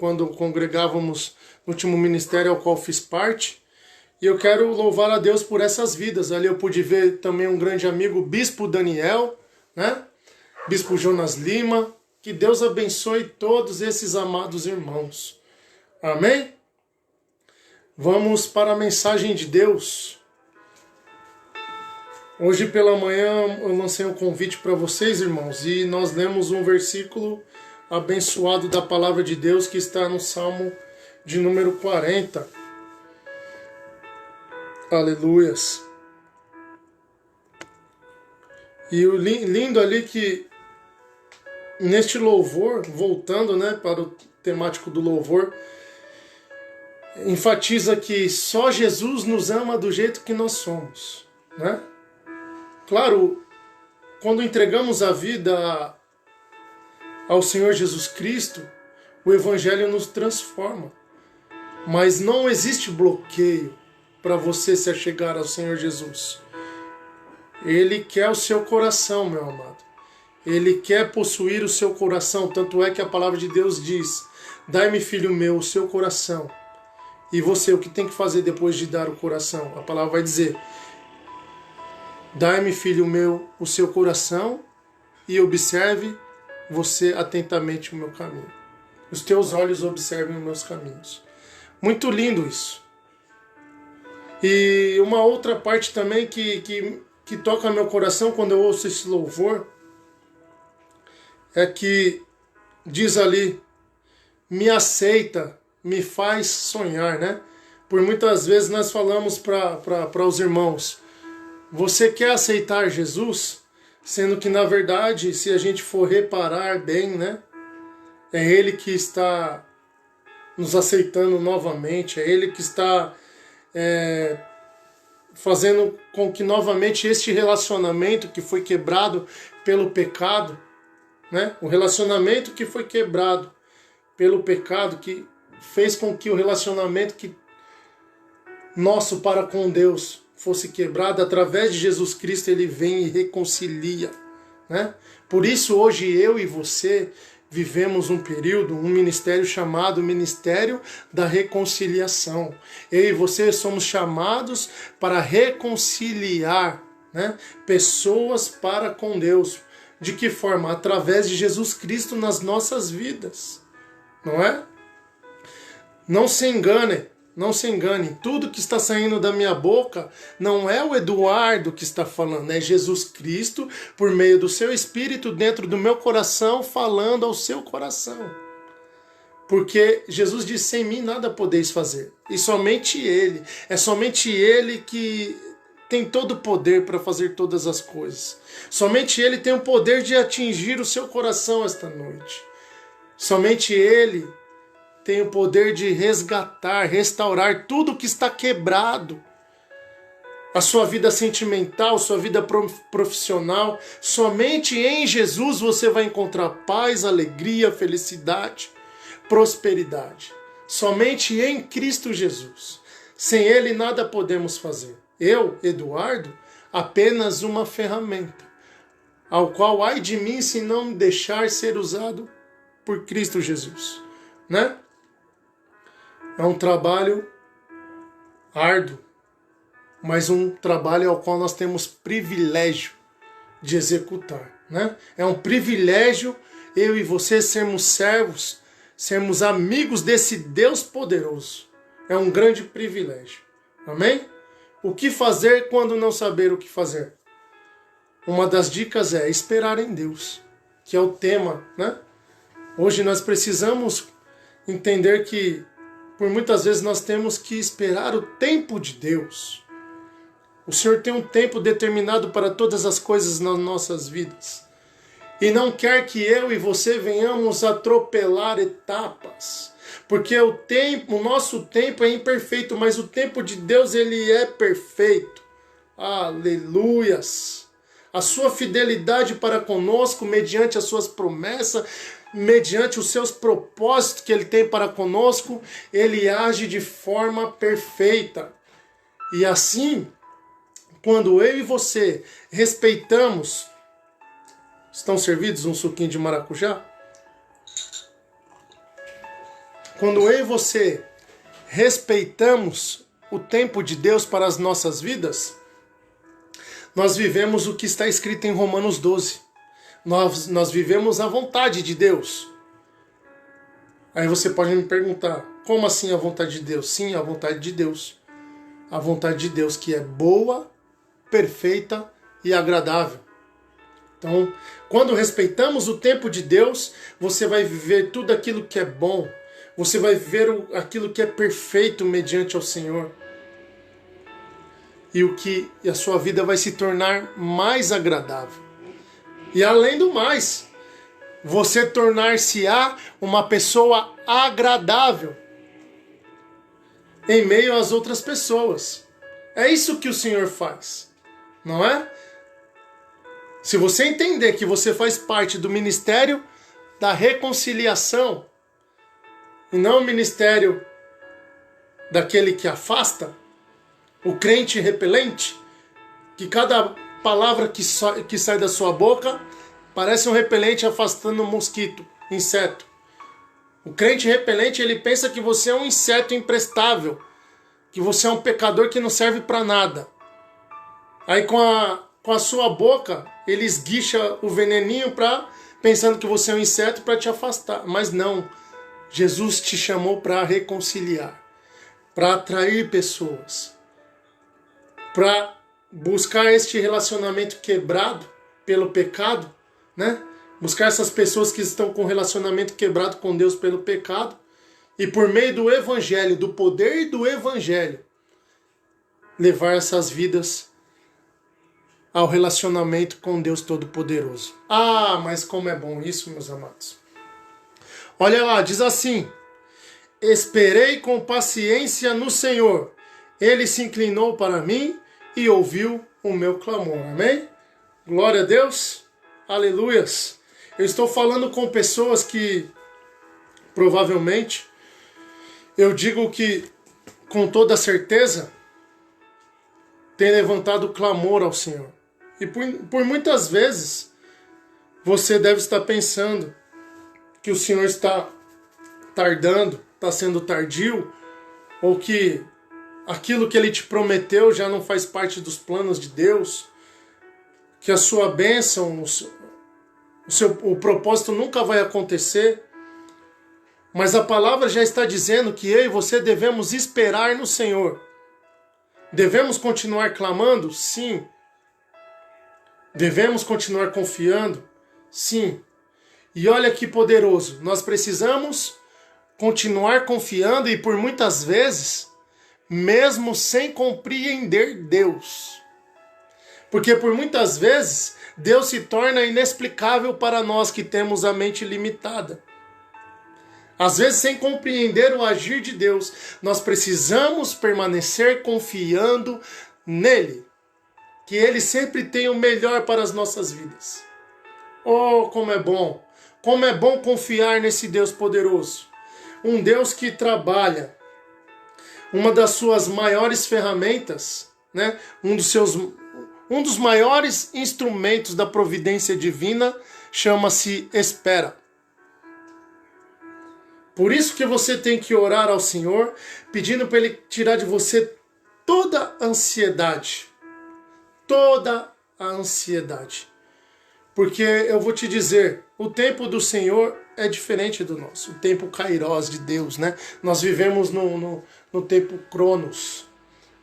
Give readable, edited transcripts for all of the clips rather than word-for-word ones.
quando congregávamos no último ministério ao qual fiz parte. E eu quero louvar a Deus por essas vidas. Ali eu pude ver também um grande amigo, Bispo Daniel, né? Bispo Jonas Lima. Que Deus abençoe todos esses amados irmãos. Amém? Vamos para a mensagem de Deus. Hoje pela manhã eu lancei um convite para vocês, irmãos, e nós lemos um versículo abençoado da palavra de Deus que está no Salmo de número 40. Aleluias. E o lindo ali que neste louvor, voltando, né, para o temático do louvor, enfatiza que só Jesus nos ama do jeito que nós somos, né? Claro, quando entregamos a vida ao Senhor Jesus Cristo, o Evangelho nos transforma. Mas não existe bloqueio para você se achegar ao Senhor Jesus. Ele quer o seu coração, meu amado. Ele quer possuir o seu coração. Tanto é que a palavra de Deus diz: dai-me, filho meu, o seu coração. E você, o que tem que fazer depois de dar o coração? A palavra vai dizer: dai-me, filho meu, o seu coração e observe você atentamente o meu caminho. Os teus olhos observem os meus caminhos. Muito lindo isso. E uma outra parte também que toca meu coração quando eu ouço esse louvor é que diz ali: me aceita, me faz sonhar, né? Por muitas vezes nós falamos para os irmãos: você quer aceitar Jesus? Sendo que, na verdade, se a gente for reparar bem, né? É Ele que está nos aceitando novamente. É Ele que está fazendo com que novamente este relacionamento que foi quebrado pelo pecado, né? O relacionamento que foi quebrado pelo pecado, que fez com que o relacionamento nosso para com Deus fosse quebrado, através de Jesus Cristo ele vem e reconcilia, né? Por isso hoje eu e você vivemos um período, um ministério chamado Ministério da Reconciliação. Eu e você somos chamados para reconciliar, né, pessoas para com Deus. De que forma? Através de Jesus Cristo nas nossas vidas, não é? Não se engane. Não se engane, tudo que está saindo da minha boca não é o Eduardo que está falando, é Jesus Cristo, por meio do seu Espírito dentro do meu coração, falando ao seu coração. Porque Jesus disse: sem mim nada podeis fazer. E somente Ele, é somente Ele que tem todo o poder para fazer todas as coisas. Somente Ele tem o poder de atingir o seu coração esta noite. Somente Ele tem o poder de resgatar, restaurar tudo que está quebrado. A sua vida sentimental, sua vida profissional. Somente em Jesus você vai encontrar paz, alegria, felicidade, prosperidade. Somente em Cristo Jesus. Sem Ele nada podemos fazer. Eu, Eduardo, apenas uma ferramenta, ao qual ai de mim se não me deixar ser usado por Cristo Jesus, né? É um trabalho árduo, mas um trabalho ao qual nós temos privilégio de executar, né? É um privilégio eu e você sermos servos, sermos amigos desse Deus poderoso. É um grande privilégio. Amém? O que fazer quando não saber o que fazer? Uma das dicas é esperar em Deus, que é o tema, né? Hoje nós precisamos entender que por muitas vezes nós temos que esperar o tempo de Deus. O Senhor tem um tempo determinado para todas as coisas nas nossas vidas. E não quer que eu e você venhamos atropelar etapas. Porque o nosso tempo é imperfeito, mas o tempo de Deus ele é perfeito. Aleluias! A sua fidelidade para conosco, mediante as suas promessas, mediante os seus propósitos que Ele tem para conosco, Ele age de forma perfeita. E assim, quando eu e você respeitamos... Estão servidos um suquinho de maracujá? Quando eu e você respeitamos o tempo de Deus para as nossas vidas, nós vivemos o que está escrito em Romanos 12. Nós vivemos a vontade de Deus. Aí você pode me perguntar, como assim a vontade de Deus? Sim, a vontade de Deus. A vontade de Deus que é boa, perfeita e agradável. Então, quando respeitamos o tempo de Deus, você vai viver tudo aquilo que é bom. Você vai viver aquilo que é perfeito mediante ao Senhor. E a sua vida vai se tornar mais agradável. E além do mais, você tornar-se-á uma pessoa agradável em meio às outras pessoas. É isso que o Senhor faz, não é? Se você entender que você faz parte do ministério da reconciliação e não o ministério daquele que afasta, o crente repelente, que cada palavra que sai da sua boca parece um repelente afastando um mosquito, inseto. O crente repelente, ele pensa que você é um inseto imprestável, que você é um pecador que não serve para nada. Aí com a sua boca, ele esguicha o veneninho pensando que você é um inseto para te afastar. Mas não, Jesus te chamou para reconciliar, para atrair pessoas, para buscar este relacionamento quebrado pelo pecado, né? Buscar essas pessoas que estão com relacionamento quebrado com Deus pelo pecado e por meio do Evangelho, do poder do Evangelho, levar essas vidas ao relacionamento com Deus Todo-Poderoso. Ah, mas como é bom isso, meus amados. Olha lá, diz assim: esperei com paciência no Senhor. Ele se inclinou para mim e ouviu o meu clamor. Amém? Glória a Deus. Aleluias. Eu estou falando com pessoas que, provavelmente, eu digo que, com toda certeza, tem levantado clamor ao Senhor. E por muitas vezes, você deve estar pensando que o Senhor está tardando, está sendo tardio, ou que aquilo que Ele te prometeu já não faz parte dos planos de Deus, que a sua bênção, o propósito nunca vai acontecer. Mas a palavra já está dizendo que eu e você devemos esperar no Senhor. Devemos continuar clamando? Sim. Devemos continuar confiando? Sim. E olha que poderoso, nós precisamos continuar confiando e por muitas vezes, mesmo sem compreender Deus. Porque por muitas vezes, Deus se torna inexplicável para nós que temos a mente limitada. Às vezes, sem compreender o agir de Deus, nós precisamos permanecer confiando nele, que Ele sempre tem o melhor para as nossas vidas. Oh, como é bom! Como é bom confiar nesse Deus poderoso. Um Deus que trabalha. Uma das suas maiores ferramentas, né? Um dos maiores instrumentos da providência divina chama-se espera. Por isso que você tem que orar ao Senhor, pedindo para Ele tirar de você toda a ansiedade. Toda a ansiedade. Porque eu vou te dizer, o tempo do Senhor é diferente do nosso. O tempo Kairós de Deus, né? Nós vivemos no tempo Cronos.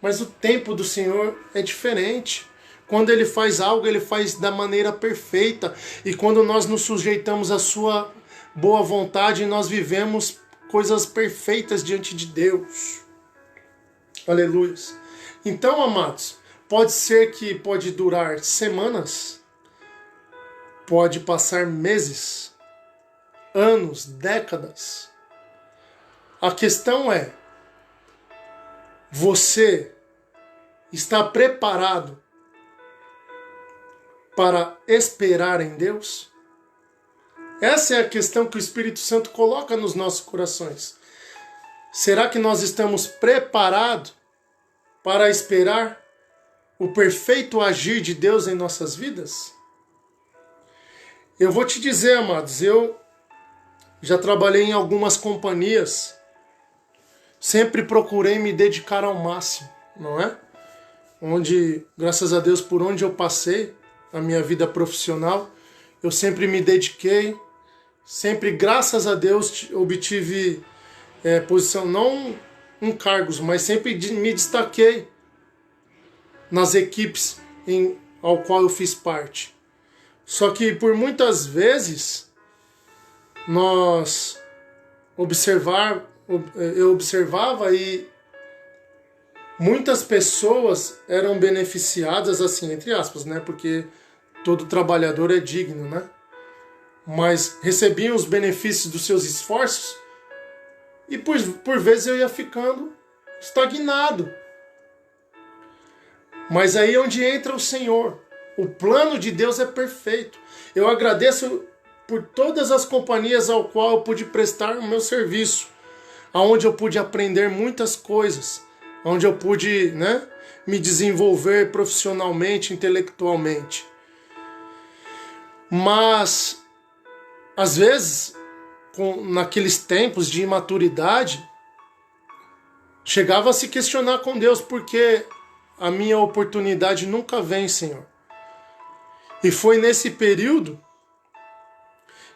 Mas o tempo do Senhor é diferente. Quando Ele faz algo, Ele faz da maneira perfeita. E quando nós nos sujeitamos à sua boa vontade, nós vivemos coisas perfeitas diante de Deus. Aleluia. Então, amados, pode ser que pode durar semanas, pode passar meses, anos, décadas. A questão é, você está preparado para esperar em Deus? Essa é a questão que o Espírito Santo coloca nos nossos corações. Será que nós estamos preparados para esperar o perfeito agir de Deus em nossas vidas? Eu vou te dizer, amados, eu já trabalhei em algumas companhias sempre procurei me dedicar ao máximo, não é? Onde, graças a Deus, por onde eu passei, a minha vida profissional, eu sempre me dediquei, sempre, graças a Deus, obtive posição, não em cargos, mas sempre me destaquei nas equipes ao qual eu fiz parte. Só que por muitas vezes eu observava e muitas pessoas eram beneficiadas, assim, entre aspas, né? Porque todo trabalhador é digno, né? Mas recebiam os benefícios dos seus esforços e por vezes eu ia ficando estagnado. Mas aí é onde entra o Senhor. O plano de Deus é perfeito. Eu agradeço por todas as companhias ao qual eu pude prestar o meu serviço, aonde eu pude aprender muitas coisas, onde eu pude, né, me desenvolver profissionalmente, intelectualmente. Mas, às vezes, naqueles tempos de imaturidade, chegava a se questionar com Deus, porque a minha oportunidade nunca vem, Senhor. E foi nesse período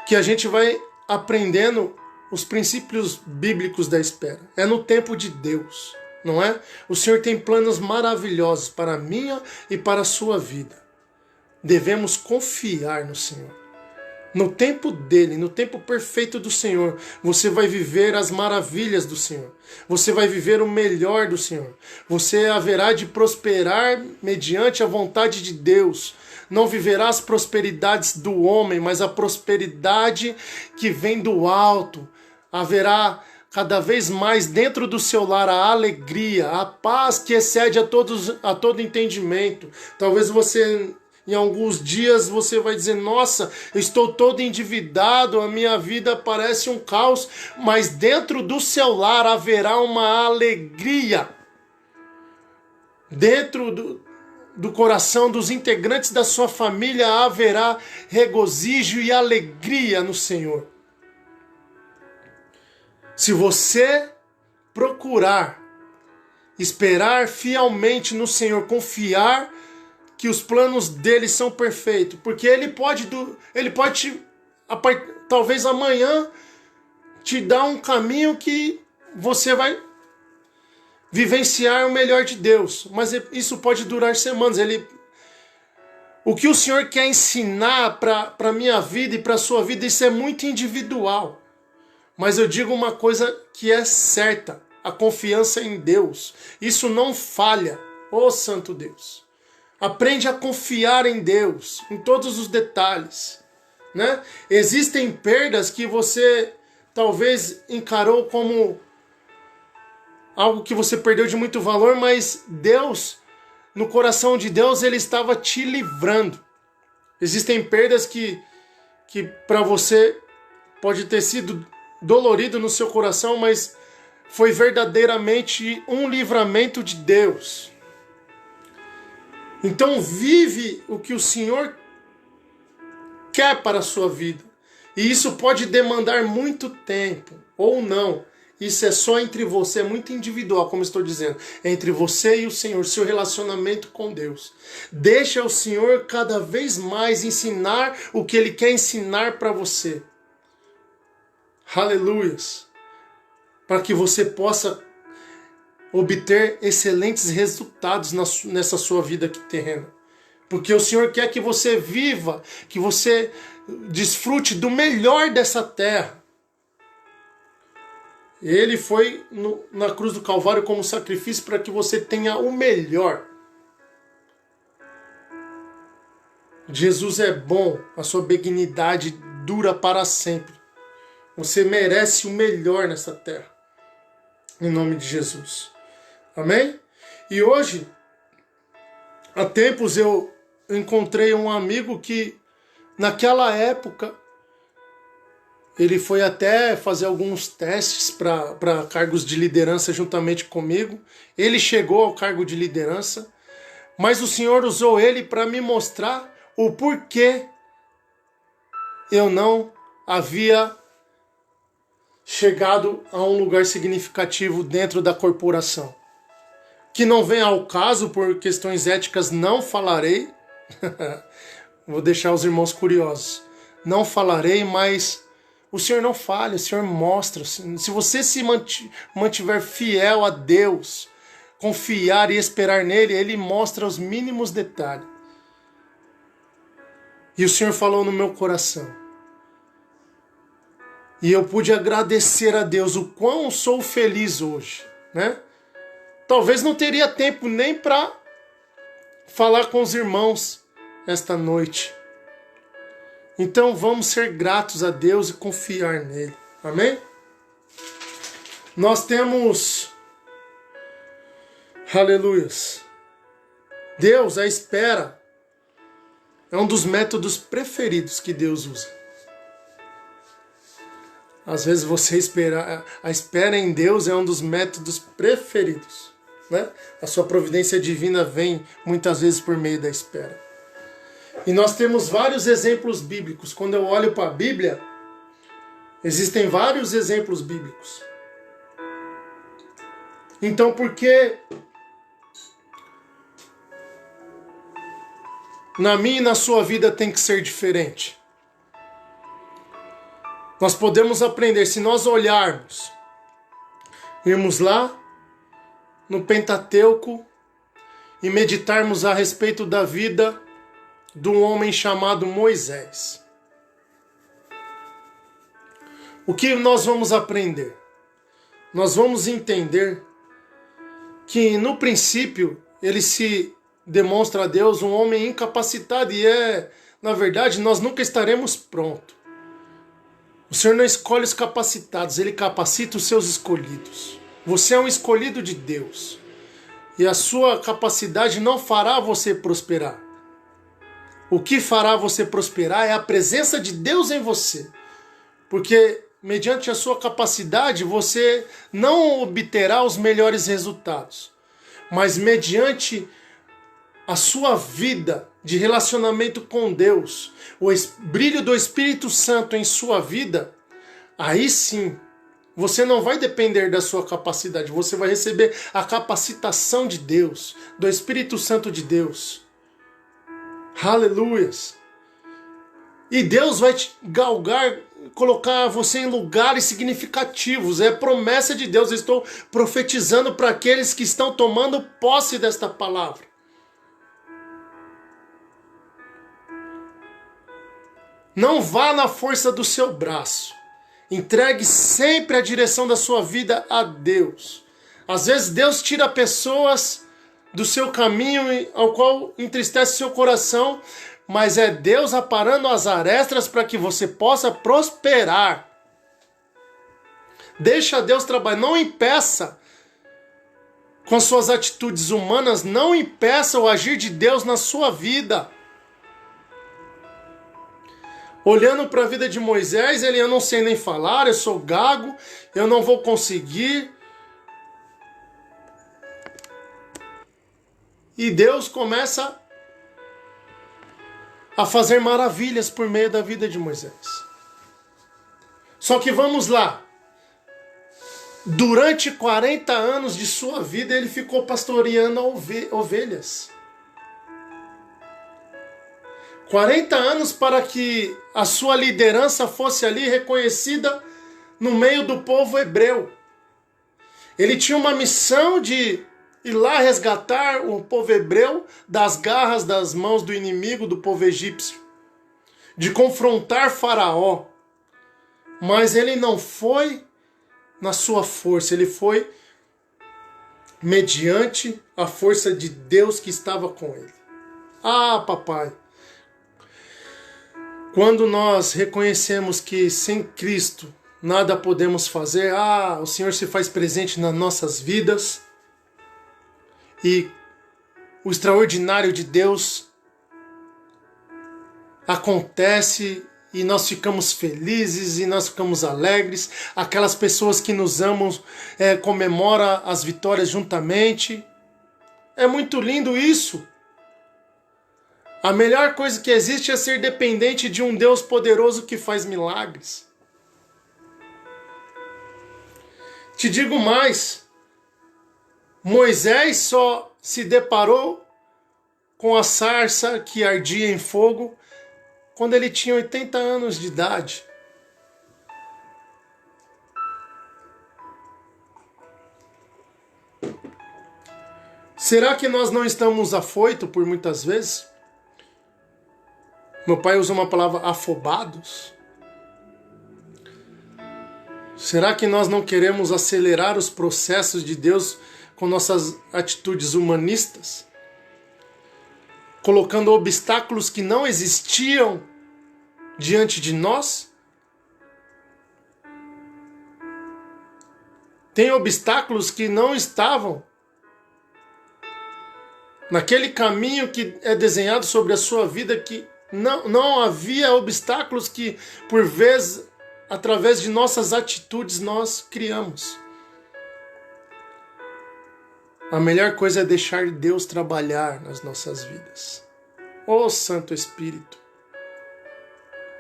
que a gente vai aprendendo os princípios bíblicos da espera. É no tempo de Deus, não é? O Senhor tem planos maravilhosos para a minha e para a sua vida. Devemos confiar no Senhor. No tempo dele, no tempo perfeito do Senhor, você vai viver as maravilhas do Senhor. Você vai viver o melhor do Senhor. Você haverá de prosperar mediante a vontade de Deus. Não viverá as prosperidades do homem, mas a prosperidade que vem do alto. Haverá cada vez mais dentro do seu lar a alegria, a paz que excede a todo entendimento. Talvez você, em alguns dias, você vai dizer: nossa, eu estou todo endividado, a minha vida parece um caos, mas dentro do seu lar haverá uma alegria. Dentro do coração dos integrantes da sua família haverá regozijo e alegria no Senhor. Se você procurar esperar fielmente no Senhor, confiar que os planos dele são perfeitos, porque ele pode talvez amanhã te dar um caminho que você vai vivenciar o melhor de Deus, mas isso pode durar semanas. O que o Senhor quer ensinar para a minha vida e para a sua vida, isso é muito individual. Mas eu digo uma coisa que é certa: a confiança em Deus. Isso não falha. Ô Santo Deus. Aprende a confiar em Deus, em todos os detalhes, né? Existem perdas que você talvez encarou como algo que você perdeu de muito valor, mas Deus, no coração de Deus, Ele estava te livrando. Existem perdas que para você pode ter sido dolorido no seu coração, mas foi verdadeiramente um livramento de Deus. Então vive o que o Senhor quer para a sua vida. E isso pode demandar muito tempo, ou não. Isso é só entre você, é muito individual, como estou dizendo. É entre você e o Senhor, seu relacionamento com Deus. Deixa o Senhor cada vez mais ensinar o que Ele quer ensinar para você. Aleluias! Para que você possa obter excelentes resultados nessa sua vida aqui terrena. Porque o Senhor quer que você viva, que você desfrute do melhor dessa terra. Ele foi na cruz do Calvário como sacrifício para que você tenha o melhor. Jesus é bom, a sua benignidade dura para sempre. Você merece o melhor nessa terra. Em nome de Jesus. Amém? E hoje, há tempos eu encontrei um amigo que, naquela época, ele foi até fazer alguns testes para cargos de liderança juntamente comigo. Ele chegou ao cargo de liderança, mas o Senhor usou ele para me mostrar o porquê eu não havia chegado a um lugar significativo dentro da corporação. Que não vem ao caso, por questões éticas, não falarei. Vou deixar os irmãos curiosos. Não falarei, mas o Senhor não falha, o Senhor mostra. Se você se mantiver fiel a Deus, confiar e esperar nele, ele mostra os mínimos detalhes. E o Senhor falou no meu coração. E eu pude agradecer a Deus o quão sou feliz hoje, né? Talvez não teria tempo nem para falar com os irmãos esta noite. Então vamos ser gratos a Deus e confiar nele. Amém? Nós temos, aleluias, Deus, a espera é um dos métodos preferidos que Deus usa. Às vezes você a espera em Deus é um dos métodos preferidos, né? A sua providência divina vem muitas vezes por meio da espera. E nós temos vários exemplos bíblicos. Quando eu olho para a Bíblia, existem vários exemplos bíblicos. Então, por que na minha e na sua vida tem que ser diferente? Nós podemos aprender, se nós olharmos, irmos lá no Pentateuco e meditarmos a respeito da vida de um homem chamado Moisés. O que nós vamos aprender? Nós vamos entender que no princípio ele se demonstra a Deus um homem incapacitado e na verdade, nós nunca estaremos prontos. O Senhor não escolhe os capacitados, Ele capacita os seus escolhidos. Você é um escolhido de Deus. E a sua capacidade não fará você prosperar. O que fará você prosperar é a presença de Deus em você. Porque mediante a sua capacidade você não obterá os melhores resultados. Mas mediante a sua vida de relacionamento com Deus, o brilho do Espírito Santo em sua vida, aí sim, você não vai depender da sua capacidade, você vai receber a capacitação de Deus, do Espírito Santo de Deus. Aleluias! E Deus vai te galgar, colocar você em lugares significativos, é promessa de Deus. Eu estou profetizando para aqueles que estão tomando posse desta palavra. Não vá na força do seu braço. Entregue sempre a direção da sua vida a Deus. Às vezes Deus tira pessoas do seu caminho ao qual entristece seu coração, mas é Deus aparando as arestas para que você possa prosperar. Deixa Deus trabalhar, não impeça com suas atitudes humanas, não impeça o agir de Deus na sua vida. Olhando para a vida de Moisés, eu não sei nem falar, eu sou gago, eu não vou conseguir. E Deus começa a fazer maravilhas por meio da vida de Moisés. Só que vamos lá. Durante 40 anos de sua vida, ele ficou pastoreando ovelhas. 40 anos para que a sua liderança fosse ali reconhecida no meio do povo hebreu. Ele tinha uma missão de ir lá resgatar o povo hebreu das garras, das mãos do inimigo, do povo egípcio. De confrontar Faraó. Mas ele não foi na sua força, ele foi mediante a força de Deus que estava com ele. Ah, papai! Quando nós reconhecemos que sem Cristo nada podemos fazer, o Senhor se faz presente nas nossas vidas e o extraordinário de Deus acontece e nós ficamos felizes e nós ficamos alegres. Aquelas pessoas que nos amam comemoram as vitórias juntamente. É muito lindo isso. A melhor coisa que existe é ser dependente de um Deus poderoso que faz milagres. Te digo mais, Moisés só se deparou com a sarça que ardia em fogo quando ele tinha 80 anos de idade. Será que nós não estamos afoitos por muitas vezes? Meu pai usa uma palavra afobados. Será que nós não queremos acelerar os processos de Deus com nossas atitudes humanistas? Colocando obstáculos que não existiam diante de nós? Tem obstáculos que não estavam naquele caminho que é desenhado sobre a sua vida, que não havia obstáculos que, por vezes, através de nossas atitudes, nós criamos. A melhor coisa é deixar Deus trabalhar nas nossas vidas. Ô Santo Espírito,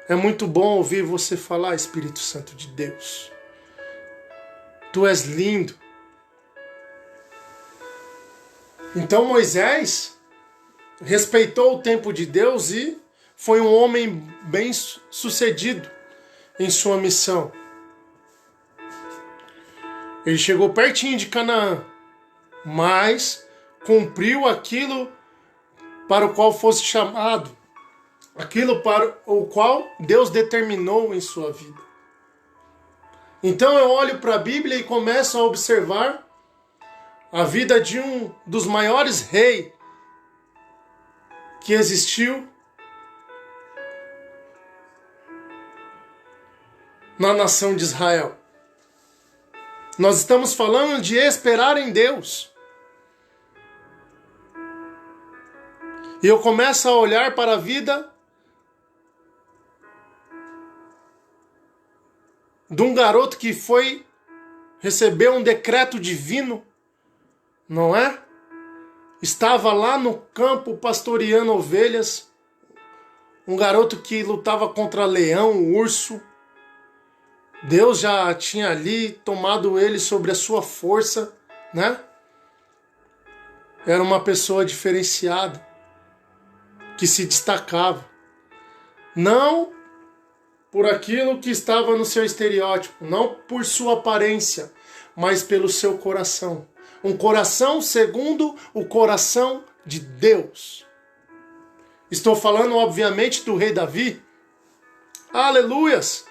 é muito bom ouvir você falar, Espírito Santo de Deus. Tu és lindo. Então Moisés respeitou o tempo de Deus e foi um homem bem sucedido em sua missão. Ele chegou pertinho de Canaã, mas cumpriu aquilo para o qual fosse chamado, aquilo para o qual Deus determinou em sua vida. Então eu olho para a Bíblia e começo a observar a vida de um dos maiores reis que existiu na nação de Israel. Nós estamos falando de esperar em Deus. E eu começo a olhar para a vida de um garoto que recebeu um decreto divino, não é? Estava lá no campo pastoreando ovelhas, um garoto que lutava contra leão, urso. Deus já tinha ali tomado ele sobre a sua força, né? Era uma pessoa diferenciada, que se destacava. Não por aquilo que estava no seu estereótipo, não por sua aparência, mas pelo seu coração. Um coração segundo o coração de Deus. Estou falando, obviamente, do rei Davi. Aleluias!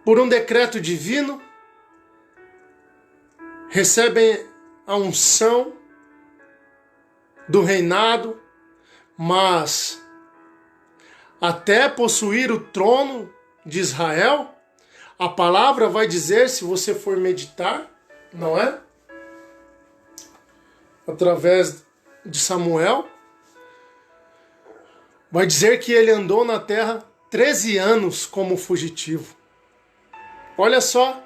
Por um decreto divino, recebem a unção do reinado, mas até possuir o trono de Israel, a palavra vai dizer, se você for meditar, não é? Através de Samuel, vai dizer que ele andou na terra 13 anos como fugitivo. Olha só,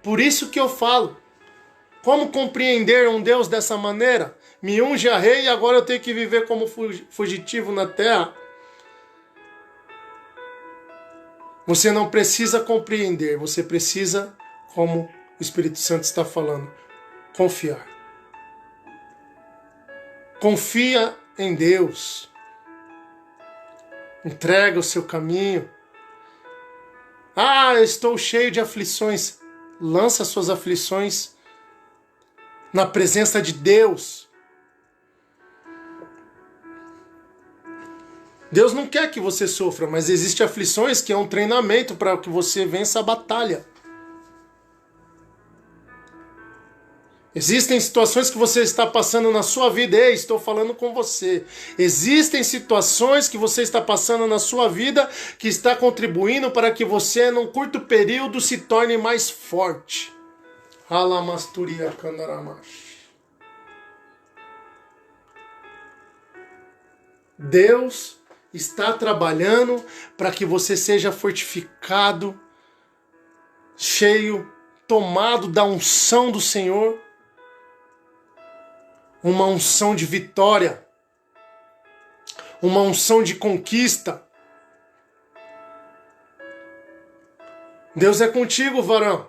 por isso que eu falo, como compreender um Deus dessa maneira? Me unge a rei e agora eu tenho que viver como fugitivo na terra. Você não precisa compreender, você precisa, como o Espírito Santo está falando, confiar. Confia em Deus. Entrega o seu caminho. Ah, eu estou cheio de aflições. Lança suas aflições na presença de Deus. Deus não quer que você sofra, mas existem aflições que é um treinamento para que você vença a batalha. Existem situações que você está passando na sua vida. Ei, estou falando com você. Existem situações que você está passando na sua vida que está contribuindo para que você, num curto período, se torne mais forte. Halamasturia Kandaramash. Deus está trabalhando para que você seja fortificado, cheio, tomado da unção do Senhor, uma unção de vitória, uma unção de conquista. Deus é contigo, varão.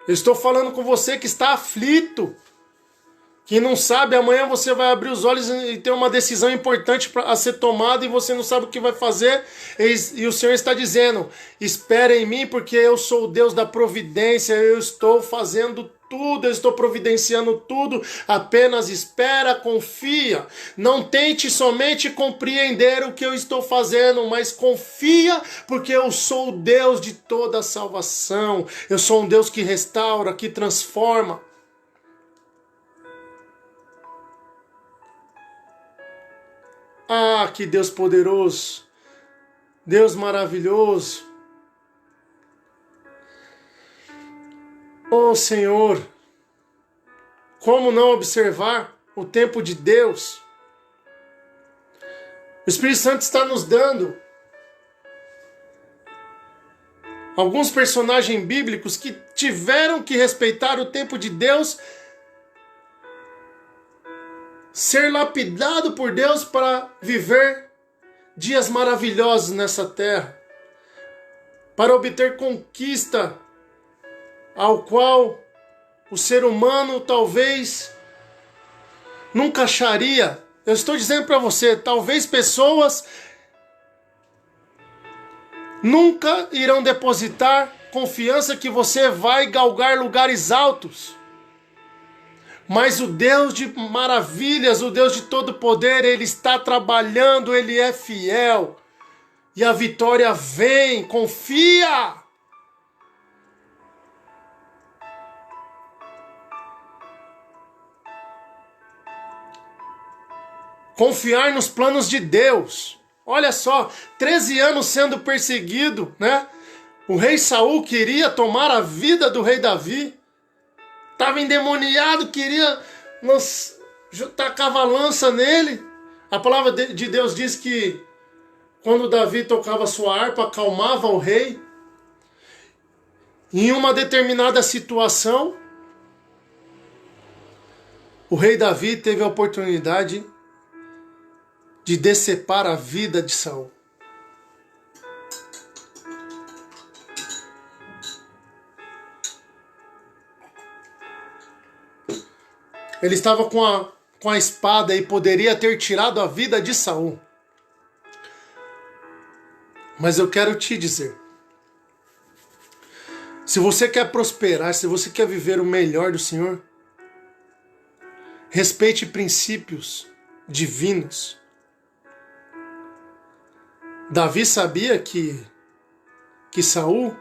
Eu estou falando com você que está aflito, que não sabe, amanhã você vai abrir os olhos e ter uma decisão importante a ser tomada e você não sabe o que vai fazer. E o Senhor está dizendo, espere em mim porque eu sou o Deus da providência, eu estou fazendo tudo, eu estou providenciando tudo, apenas espera, confia. Não tente somente compreender o que eu estou fazendo, mas confia porque eu sou o Deus de toda a salvação. Eu sou um Deus que restaura, que transforma. Ah, que Deus poderoso, Deus maravilhoso. Oh Senhor, como não observar o tempo de Deus? O Espírito Santo está nos dando alguns personagens bíblicos que tiveram que respeitar o tempo de Deus, ser lapidado por Deus para viver dias maravilhosos nessa terra, para obter conquista ao qual o ser humano talvez nunca acharia. Eu estou dizendo para você, talvez pessoas nunca irão depositar confiança que você vai galgar lugares altos. Mas o Deus de maravilhas, o Deus de todo poder, Ele está trabalhando, Ele é fiel. E a vitória vem, confia! Confiar nos planos de Deus. Olha só, 13 anos sendo perseguido, né? O rei Saul queria tomar a vida do rei Davi. Estava endemoniado, queria tacar a lança nele. A palavra de Deus diz que quando Davi tocava sua harpa, acalmava o rei. Em uma determinada situação, o rei Davi teve a oportunidade de decepar a vida de Saul. Ele estava com a espada e poderia ter tirado a vida de Saul. Mas eu quero te dizer, se você quer prosperar, se você quer viver o melhor do Senhor, respeite princípios divinos. Davi sabia que Saul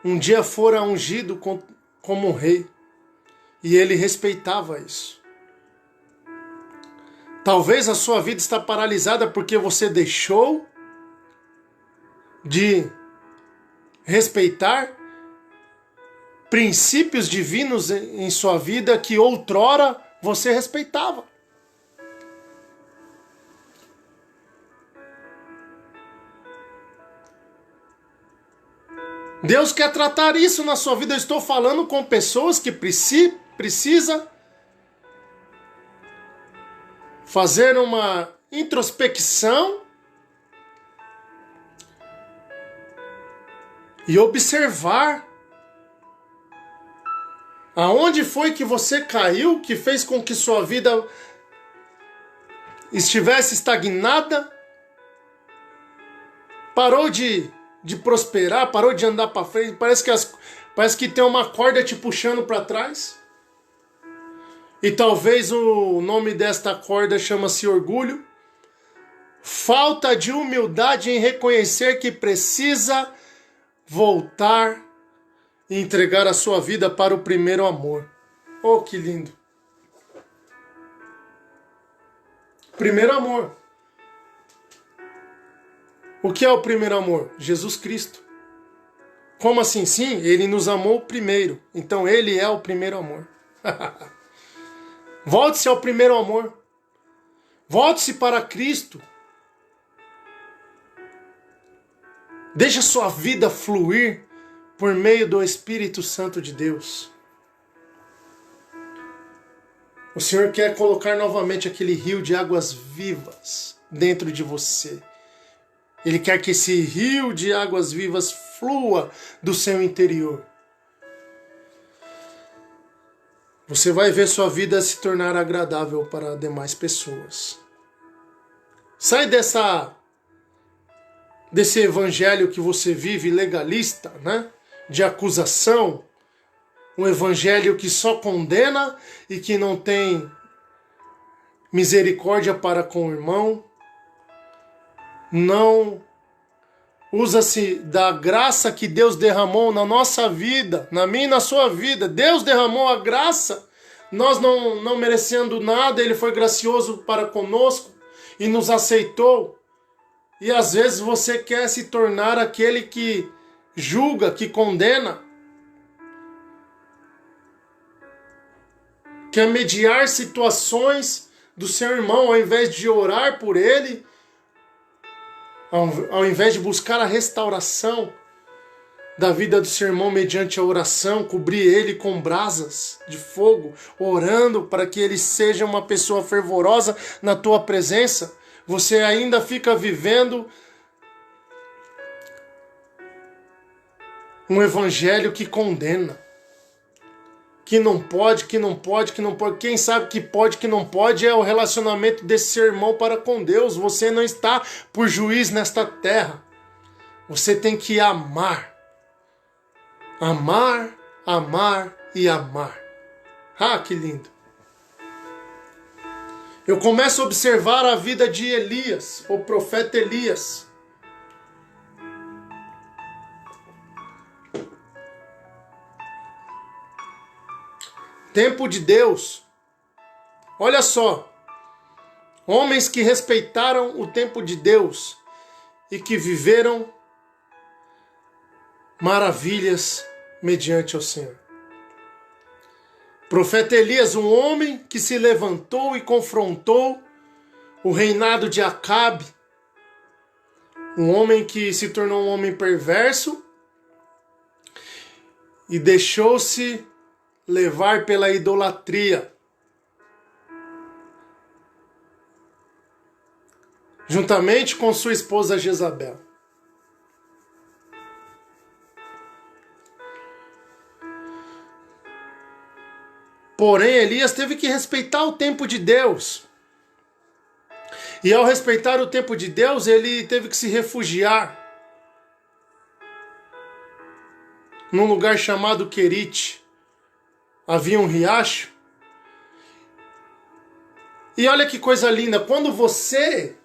um dia fora ungido como um rei. E ele respeitava isso. Talvez a sua vida está paralisada porque você deixou de respeitar princípios divinos em sua vida que outrora você respeitava. Deus quer tratar isso na sua vida. Eu estou falando com pessoas que precisa fazer uma introspecção e observar aonde foi que você caiu, que fez com que sua vida estivesse estagnada, parou de prosperar, parou de andar para frente, parece que tem uma corda te puxando para trás. E talvez o nome desta corda chama-se orgulho. Falta de humildade em reconhecer que precisa voltar e entregar a sua vida para o primeiro amor. Oh, que lindo! Primeiro amor. O que é o primeiro amor? Jesus Cristo. Como assim? Sim, Ele nos amou primeiro. Então Ele é o primeiro amor. Volte-se ao primeiro amor. Volte-se para Cristo. Deixe a sua vida fluir por meio do Espírito Santo de Deus. O Senhor quer colocar novamente aquele rio de águas vivas dentro de você. Ele quer que esse rio de águas vivas flua do seu interior. Você vai ver sua vida se tornar agradável para demais pessoas. Sai desse evangelho que você vive legalista, né? De acusação, um evangelho que só condena e que não tem misericórdia para com o irmão. Não usa-se da graça que Deus derramou na nossa vida, na minha e na sua vida. Deus derramou a graça, nós não merecendo nada, Ele foi gracioso para conosco e nos aceitou. E às vezes você quer se tornar aquele que julga, que condena, quer mediar situações do seu irmão ao invés de orar por ele, ao invés de buscar a restauração da vida do seu irmão mediante a oração, cobrir ele com brasas de fogo, orando para que ele seja uma pessoa fervorosa na tua presença, você ainda fica vivendo um evangelho que condena, que não pode. Quem sabe que não pode é o relacionamento desse seu irmão para com Deus. Você não está por juiz nesta terra. Você tem que amar. Amar, amar e amar. Ah, que lindo. Eu começo a observar a vida de Elias, o profeta Elias. Tempo de Deus. Olha só. Homens que respeitaram o tempo de Deus e que viveram maravilhas mediante o Senhor. Profeta Elias, um homem que se levantou e confrontou o reinado de Acabe. Um homem que se tornou um homem perverso e deixou-se levar pela idolatria. Juntamente com sua esposa Jezabel. Porém, Elias teve que respeitar o tempo de Deus. E ao respeitar o tempo de Deus, ele teve que se refugiar num lugar chamado Querite. Havia um riacho. E olha que coisa linda, quando você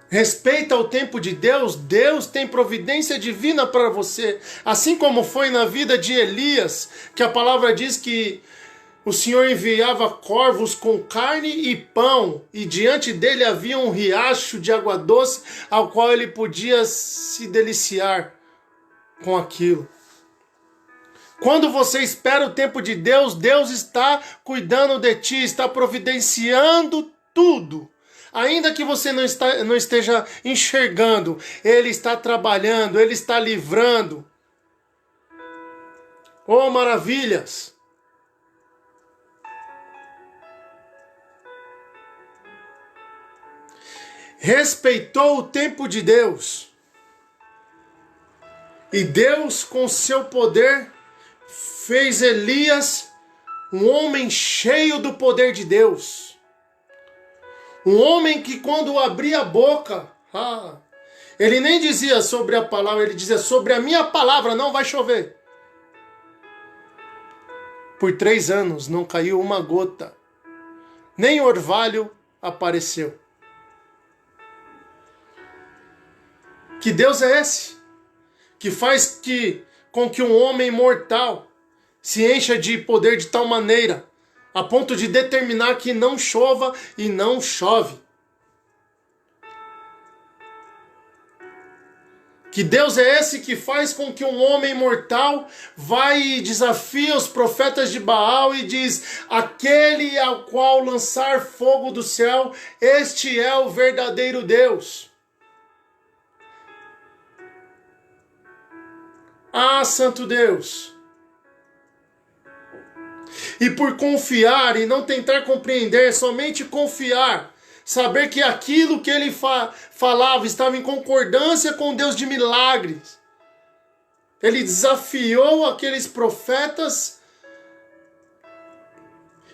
respeita o tempo de Deus, Deus tem providência divina para você. Assim como foi na vida de Elias, que a palavra diz que o Senhor enviava corvos com carne e pão, e diante dele havia um riacho de água doce, ao qual ele podia se deliciar com aquilo. Quando você espera o tempo de Deus, Deus está cuidando de ti, está providenciando tudo. Ainda que você não esteja enxergando, Ele está trabalhando, Ele está livrando. Oh, maravilhas! Respeitou o tempo de Deus. E Deus, com seu poder, fez Elias um homem cheio do poder de Deus. Um homem que quando abria a boca, ele nem dizia sobre a palavra, ele dizia sobre a minha palavra não vai chover. Por 3 anos não caiu uma gota, nem orvalho apareceu. Que Deus é esse? Que faz com que um homem mortal se encha de poder de tal maneira, a ponto de determinar que não chova e não chove. Que Deus é esse que faz com que um homem mortal vai e desafia os profetas de Baal e diz: aquele ao qual lançar fogo do céu, este é o verdadeiro Deus. Ah, Santo Deus! E por confiar e não tentar compreender, somente confiar, Saber que aquilo que ele falava estava em concordância com Deus de milagres. Ele desafiou aqueles profetas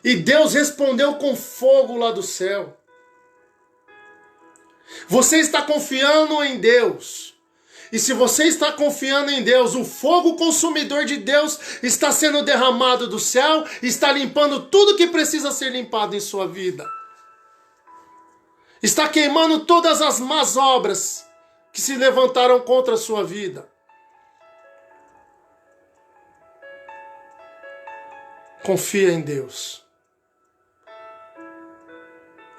e Deus respondeu com fogo lá do céu. Você está confiando em Deus. E se você está confiando em Deus, o fogo consumidor de Deus está sendo derramado do céu, está limpando tudo que precisa ser limpado em sua vida. Está queimando todas as más obras que se levantaram contra a sua vida. Confia em Deus.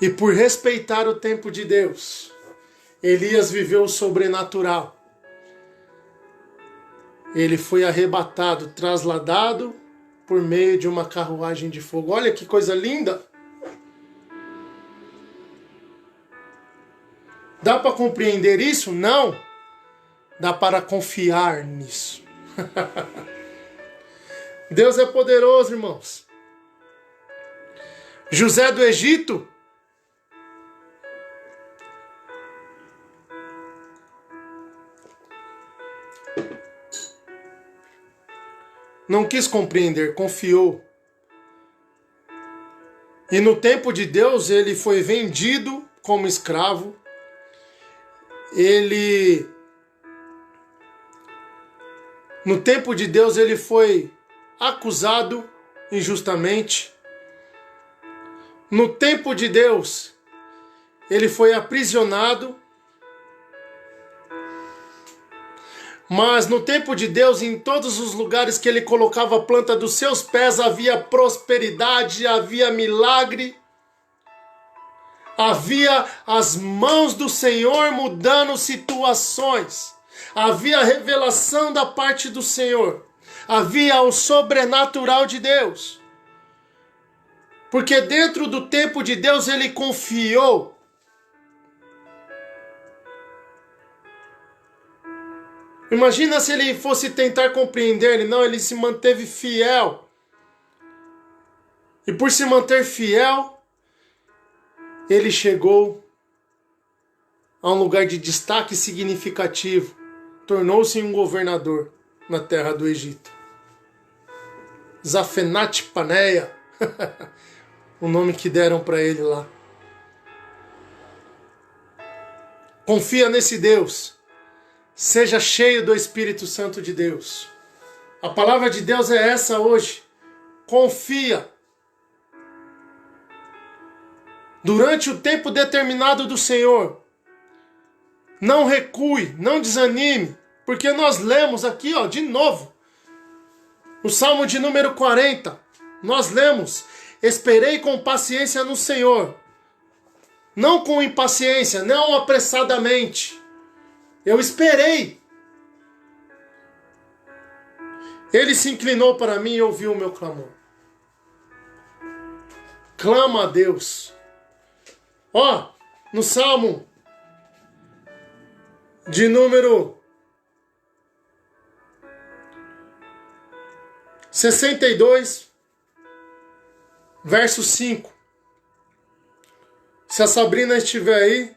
E por respeitar o tempo de Deus, Elias viveu o sobrenatural. Ele foi arrebatado, trasladado por meio de uma carruagem de fogo. Olha que coisa linda! Dá para compreender isso? Não. Dá para confiar nisso. Deus é poderoso, irmãos. José do Egito não quis compreender, confiou. E no tempo de Deus ele foi vendido como escravo. No tempo de Deus ele foi acusado injustamente. No tempo de Deus ele foi aprisionado. Mas no tempo de Deus, em todos os lugares que ele colocava a planta dos seus pés, havia prosperidade, havia milagre. Havia as mãos do Senhor mudando situações. Havia revelação da parte do Senhor. Havia o sobrenatural de Deus. Porque dentro do tempo de Deus ele confiou. Imagina se ele fosse tentar compreender, ele se manteve fiel. E por se manter fiel, ele chegou a um lugar de destaque significativo. Tornou-se um governador na terra do Egito. Zafenate Paneia, o nome que deram para ele lá. Confia nesse Deus. Seja cheio do Espírito Santo de Deus. A palavra de Deus é essa hoje. Confia. Durante o tempo determinado do Senhor. Não recue, não desanime. Porque nós lemos aqui, de novo. No Salmo de número 40. Nós lemos: esperei com paciência no Senhor. Não com impaciência, não apressadamente. Eu esperei. Ele se inclinou para mim e ouviu o meu clamor. Clama a Deus. No Salmo de número 62, verso 5. Se a Sabrina estiver aí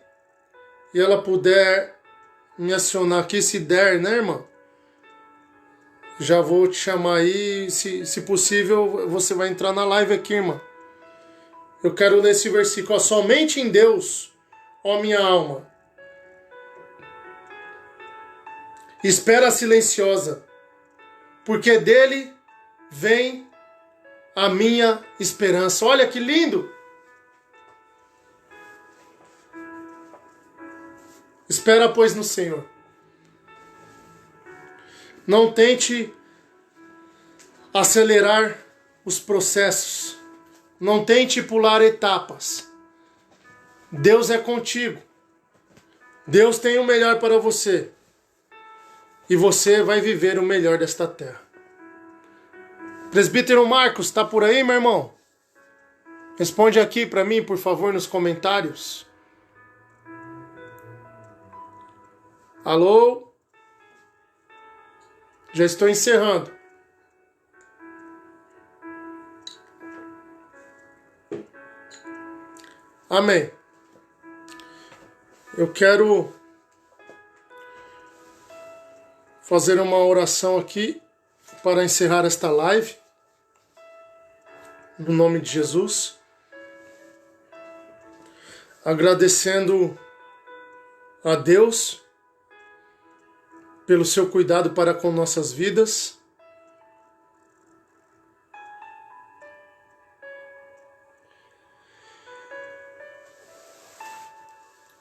e ela puder me acionar aqui, se der, né, irmã? Já vou te chamar aí, se possível, você vai entrar na live aqui, irmã. Eu quero ler esse versículo: somente em Deus, ó minha alma, espera silenciosa, porque dele vem a minha esperança. Olha que lindo! Espera, pois, no Senhor. Não tente acelerar os processos. Não tente pular etapas. Deus é contigo. Deus tem o melhor para você. E você vai viver o melhor desta terra. Presbítero Marcos, está por aí, meu irmão? Responde aqui para mim, por favor, nos comentários. Alô? Já estou encerrando. Amém. Eu quero fazer uma oração aqui para encerrar esta live, no nome de Jesus, agradecendo a Deus pelo seu cuidado para com nossas vidas.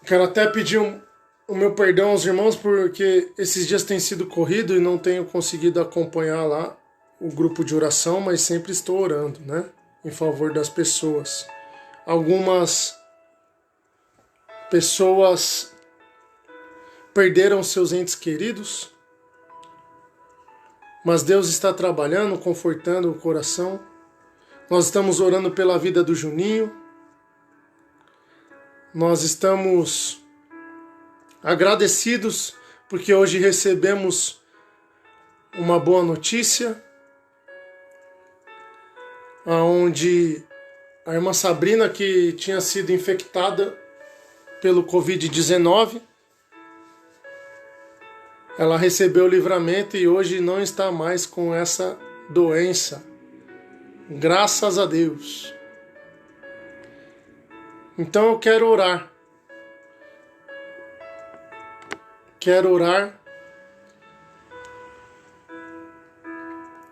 Quero até pedir o meu perdão aos irmãos, porque esses dias têm sido corrido e não tenho conseguido acompanhar lá o grupo de oração, mas sempre estou orando, né, em favor das pessoas. Algumas pessoas perderam seus entes queridos, mas Deus está trabalhando, confortando o coração. Nós estamos orando pela vida do Juninho. Nós estamos agradecidos porque hoje recebemos uma boa notícia, onde a irmã Sabrina, que tinha sido infectada pelo Covid-19, ela recebeu o livramento e hoje não está mais com essa doença. Graças a Deus. Então eu quero orar. Quero orar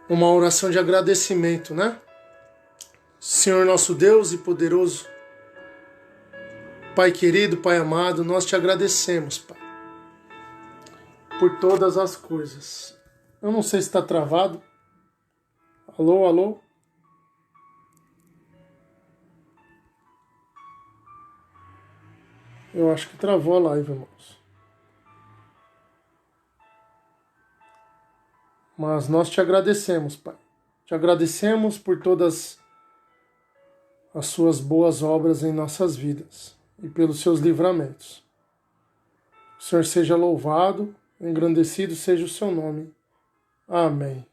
uma oração de agradecimento, né? Senhor nosso Deus e poderoso, Pai querido, Pai amado, nós te agradecemos, Pai, por todas as coisas. Eu não sei se está travado. Alô, alô? Eu acho que travou a live, irmãos. Mas nós te agradecemos, Pai. Te agradecemos por todas as suas boas obras em nossas vidas e pelos seus livramentos. O Senhor seja louvado, engrandecido seja o seu nome. Amém.